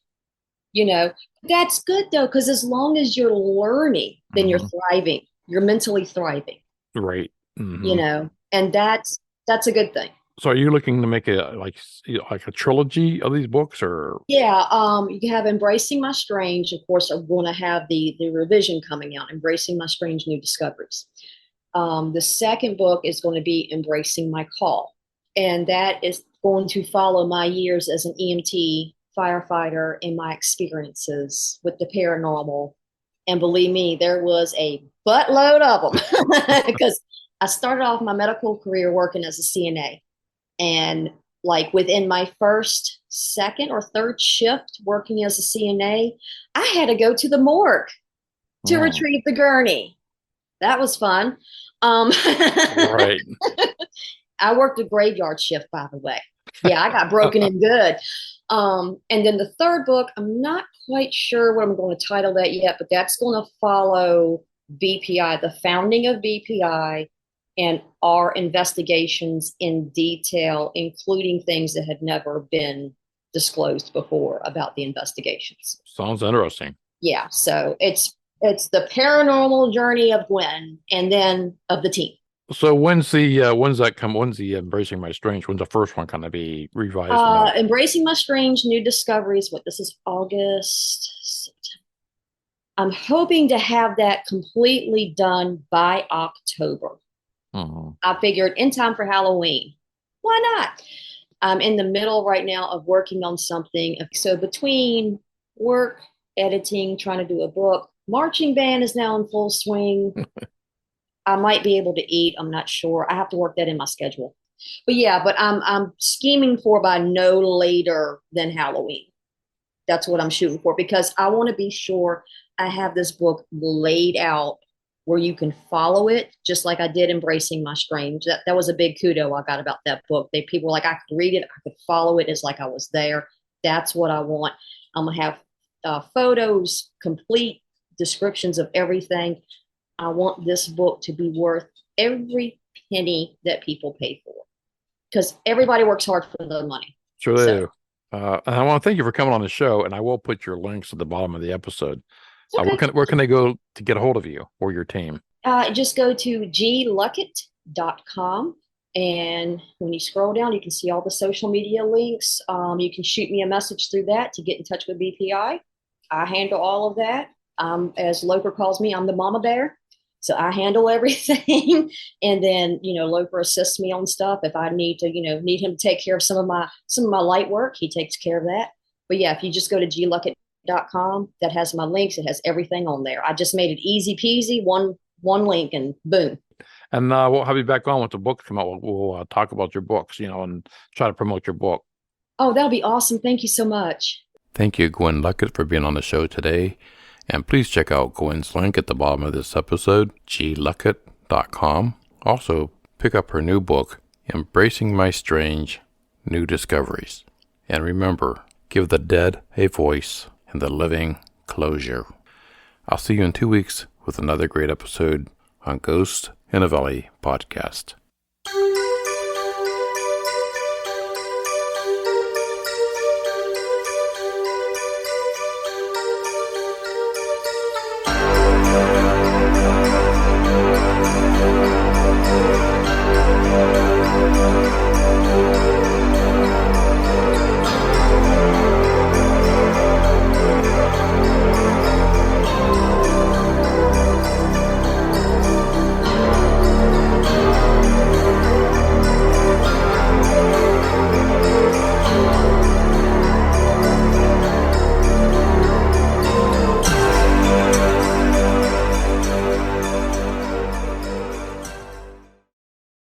You know, that's good though, because as long as you're learning, then you're Uh-huh. thriving. You're mentally thriving, Right. Uh-huh. and that's a good thing. So are you looking to make like a trilogy of these books or? Yeah, you have Embracing My Strange. Of course, I'm going to have the revision coming out, Embracing My Strange New Discoveries. The second book is going to be Embracing My Call, and that is going to follow my years as an EMT firefighter and my experiences with the paranormal. And believe me, there was a buttload of them because I started off my medical career working as a CNA. And like within my first, second, or third shift working as a CNA, I had to go to the morgue to Oh, retrieve the gurney. That was fun. right. I worked a graveyard shift, by the way. Yeah, I got broken in good. And then the third book, I'm not quite sure what I'm going to title that yet, but that's going to follow BPI, the founding of BPI, and our investigations in detail, including things that had never been disclosed before about the investigations. Sounds interesting. Yeah, so it's the paranormal journey of Gwen and then of the team. So when's the Embracing My Strange? When's the first one kind of be revised and out? Embracing My Strange New Discoveries. What, this is August, September. I'm hoping to have that completely done by October. Uh-huh. I figured in time for Halloween. Why not? I'm in the middle right now of working on something. So between work, editing, trying to do a book, marching band is now in full swing. I might be able to eat. I'm not sure. I have to work that in my schedule. But yeah, but I'm scheming for by no later than Halloween. That's what I'm shooting for because I want to be sure I have this book laid out where you can follow it, just like I did Embracing My Strange. That was a big kudo I got about that book. People were like, I could read it, I could follow it as like I was there. That's what I want. I'm gonna have photos, complete descriptions of everything. I want this book to be worth every penny that people pay for, because everybody works hard for the money. Sure they do. And I want to thank you for coming on the show, and I will put your links at the bottom of the episode. Okay. Where can they go to get a hold of you or your team? Just go to gluckett.com. And when you scroll down, you can see all the social media links. You can shoot me a message through that to get in touch with BPI. I handle all of that. As Loper calls me, I'm the mama bear. So I handle everything. And then, Loper assists me on stuff. If I need him to take care of some of my light work, he takes care of that. But yeah, if you just go to gluckett.com, that has my links. It has everything on there. I just made it easy peasy, one link, and boom. And we'll have you back on with the book come out. We'll talk about your books, and try to promote your book. Oh, that'll be awesome. Thank you so much. Thank you, Gwen Luckett, for being on the show today. And please check out Gwen's link at the bottom of this episode, gluckett.com. Also, pick up her new book, Embracing My Strange New Discoveries. And remember, give the dead a voice and the living closure. I'll see you in 2 weeks with another great episode on Ghost in a Valley podcast.